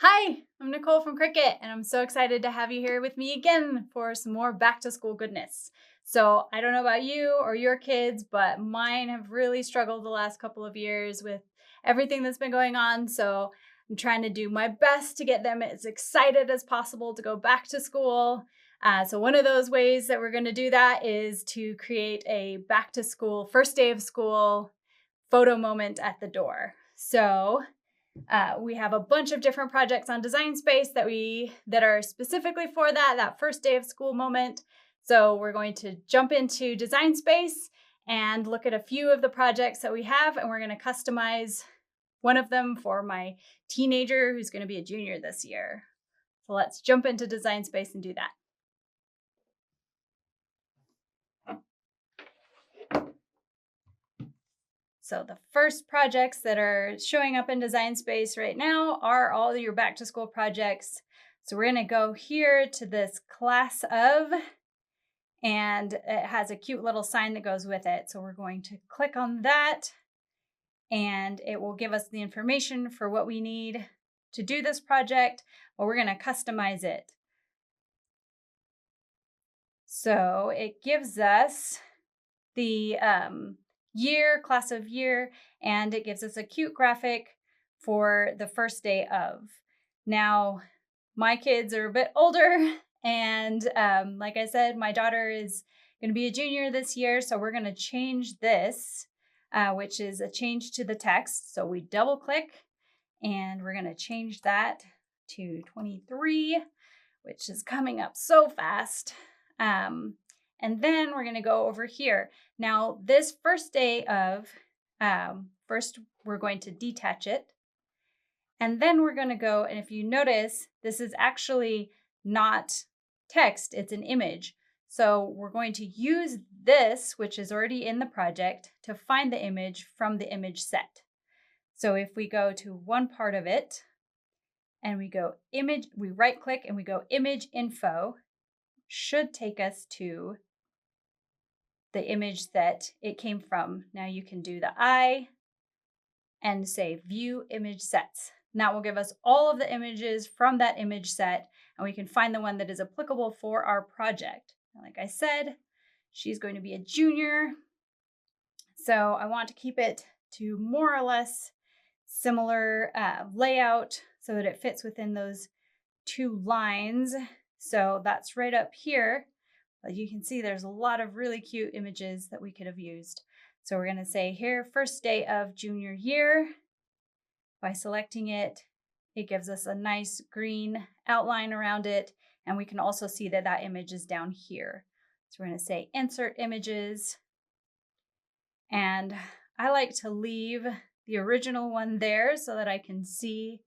Hi, I'm Nicole from Cricut, and I'm so excited to have you here with me again for some more back to school goodness. So, I don't know about you or your kids, but mine have really struggled the last couple of years with everything that's been going on. So, I'm trying to do my best to get them as excited as possible to go back to school. So, one of those ways that we're going to do that is to create a back to school, first day of school photo moment at the door. So, we have a bunch of different projects on Design Space that are specifically for that first day of school moment. So we're going to jump into Design Space and look at a few of the projects that we have, and we're going to customize one of them for my teenager who's going to be a junior this year. So let's jump into Design Space and do that. So the first projects that are showing up in Design Space right now are all your back to school projects. So we're going to go here to this class of, and it has a cute little sign that goes with it. So we're going to click on that, and it will give us the information for what we need to do this project, but we're going to customize it. So it gives us the year, class of year, and it gives us a cute graphic for the first day of. Now, my kids are a bit older, and like I said, my daughter is going to be a junior this year, so we're going to change this, which is a change to the text. So we double click, and we're going to change that to 23, which is coming up so fast. And then we're going to go over here. Now, this first day of, first we're going to detach it. And then we're going to go, and if you notice, this is actually not text, it's an image. So we're going to use this, which is already in the project, to find the image from the image set. So if we go to one part of it, and we go image, we right click and we go image info, should take us to the image that it came from. Now you can do the eye and say view image sets. And that will give us all of the images from that image set, and we can find the one that is applicable for our project. Like I said, she's going to be a junior, so I want to keep it to more or less similar layout so that it fits within those two lines. So that's right up here. But you can see there's a lot of really cute images that we could have used. So we're going to say here, first day of junior year. By selecting it, it gives us a nice green outline around it. And we can also see that that image is down here. So we're going to say insert images. And I like to leave the original one there so that I can see,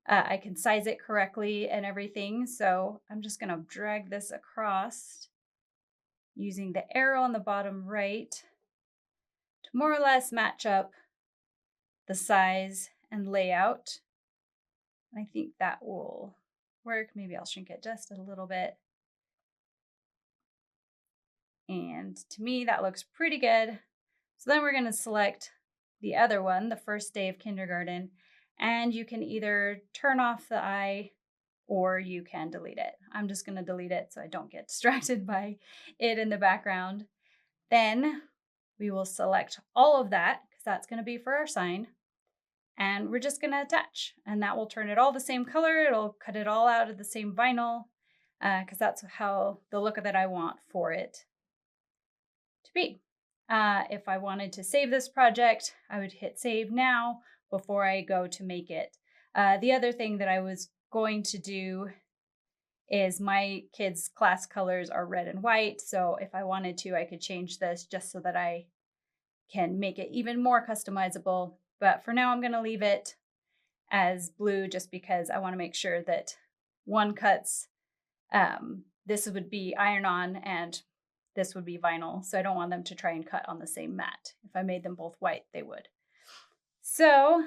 I can size it correctly and everything. So I'm just going to drag this across using the arrow on the bottom right to more or less match up the size and layout. I think that will work. Maybe I'll shrink it just a little bit. And to me, that looks pretty good. So then we're going to select the other one, the first day of kindergarten, and you can either turn off the eye or you can delete it. I'm just going to delete it so I don't get distracted by it in the background. Then we will select all of that because that's going to be for our sign. And we're just going to attach, and that will turn it all the same color. It'll cut it all out of the same vinyl because that's how the look that I want for it to be. If I wanted to save this project, I would hit save now before I go to make it. The other thing that I was going to do is my kids' class colors are red and white. So if I wanted to, I could change this just so that I can make it even more customizable. But for now, I'm going to leave it as blue just because I want to make sure that one cuts, this would be iron-on and this would be vinyl. So I don't want them to try and cut on the same mat. If I made them both white, they would. So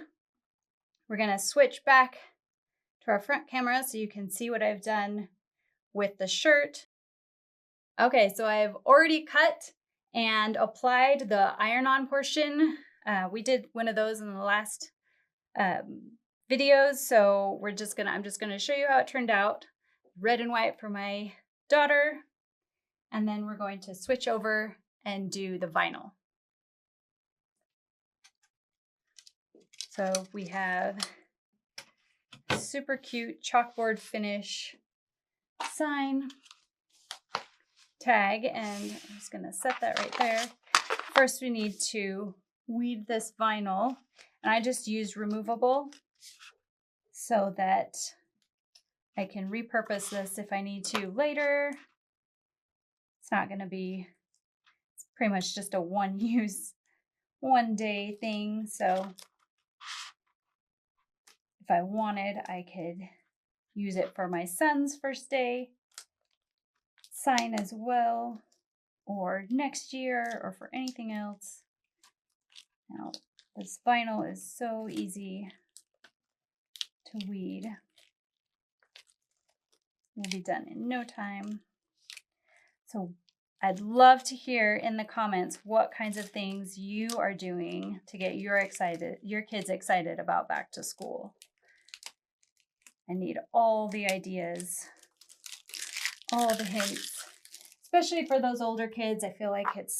we're going to switch back to our front camera so you can see what I've done with the shirt. Okay, so I've already cut and applied the iron-on portion. We did one of those in the last videos, so I'm just gonna show you how it turned out. Red and white for my daughter, and then we're going to switch over and do the vinyl. So we have a super cute chalkboard finish sign tag, and I'm just gonna set that right there. First, we need to weed this vinyl, and I just use removable so that I can repurpose this if I need to later. It's not gonna be, it's pretty much just a one day thing. So if I wanted, I could use it for my son's first day sign as well, or next year, or for anything else. Now, this vinyl is so easy to weed. We'll be done in no time. So I'd love to hear in the comments what kinds of things you are doing to get your kids excited about back to school. I need all the ideas, all the hints, especially for those older kids. I feel like it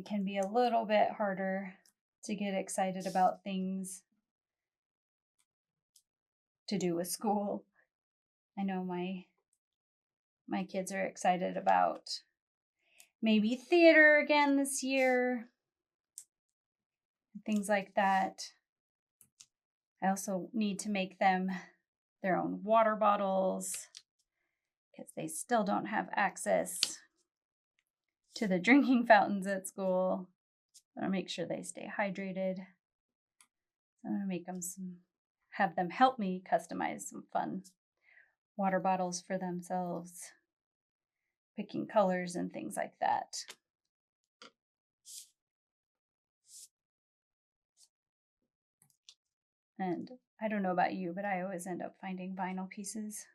can be a little bit harder to get excited about things to do with school. I know my kids are excited about maybe theater again this year, things like that. I also need to make them their own water bottles because they still don't have access to the drinking fountains at school. I want to make sure they stay hydrated. So I'm going to make them have them help me customize some fun water bottles for themselves, picking colors and things like that. And I don't know about you, but I always end up finding vinyl pieces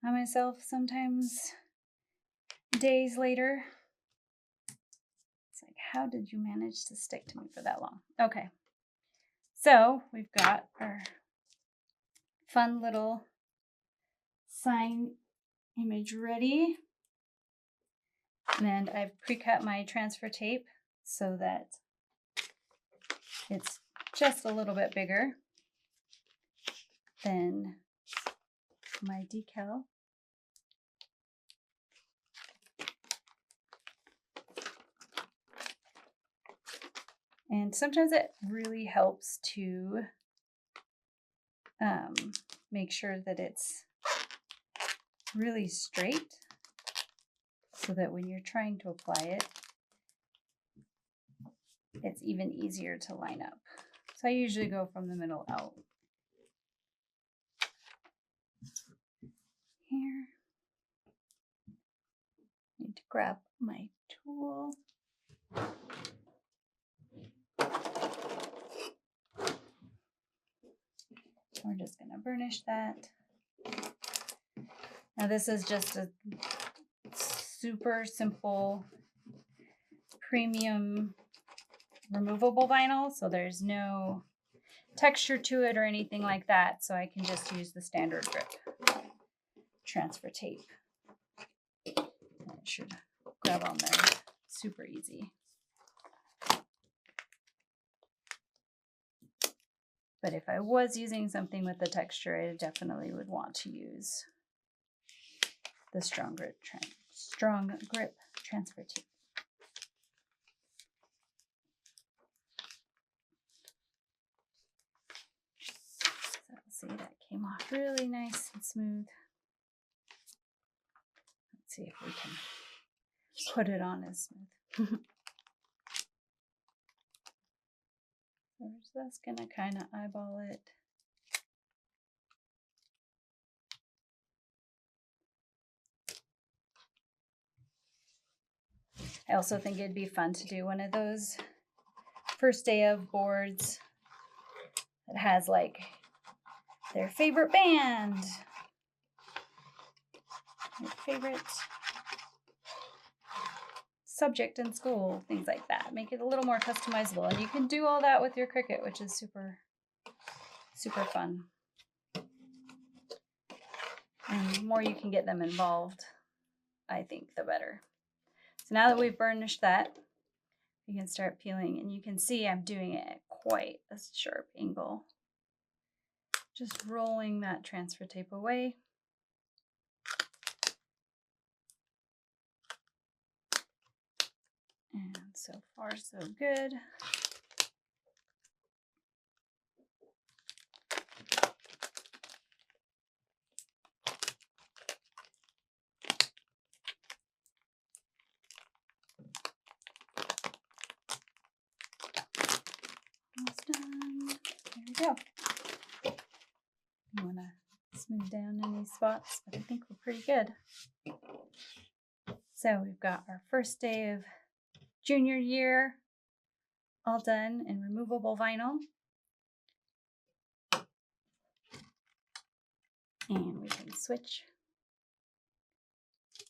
on myself sometimes days later. It's like, how did you manage to stick to me for that long? Okay, so we've got our fun little sign image ready. And I've pre-cut my transfer tape so that it's just a little bit bigger than my decal. And sometimes it really helps to make sure that it's really straight so that when you're trying to apply it, it's even easier to line up. So I usually go from the middle out. Here. Need to grab my tool. We're just going to burnish that. Now this is just a super simple premium removable vinyl, so there's no texture to it or anything like that, so I can just use the standard grip transfer tape. And it should grab on there super easy. But if I was using something with the texture, I definitely would want to use the strong grip transfer tape. So see, that came off really nice and smooth. Let's see if we can put it on as smooth. So that's gonna kind of eyeball it. I also think it'd be fun to do one of those first day of boards that has like their favorite band, their favorite subject in school, things like that. Make it a little more customizable, and you can do all that with your Cricut, which is super, Super fun. And the more you can get them involved, I think the better. So now that we've burnished that, we can start peeling, and you can see I'm doing it at quite a sharp angle. Just rolling that transfer tape away. And so far, so good. Almost done. There we go. You want to smooth down any spots, but I think we're pretty good. So we've got our first day of junior year all done in removable vinyl. And we can switch.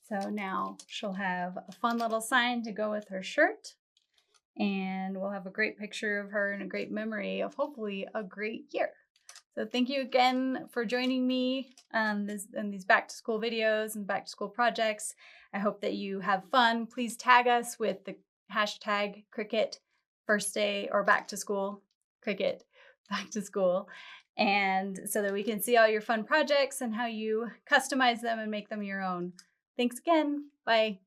So now she'll have a fun little sign to go with her shirt. And we'll have a great picture of her and a great memory of hopefully a great year. So thank you again for joining me in these back to school videos and back to school projects. I hope that you have fun. Please tag us with the hashtag Cricut first day or back to school, Cricut back to school. And so that we can see all your fun projects and how you customize them and make them your own. Thanks again. Bye.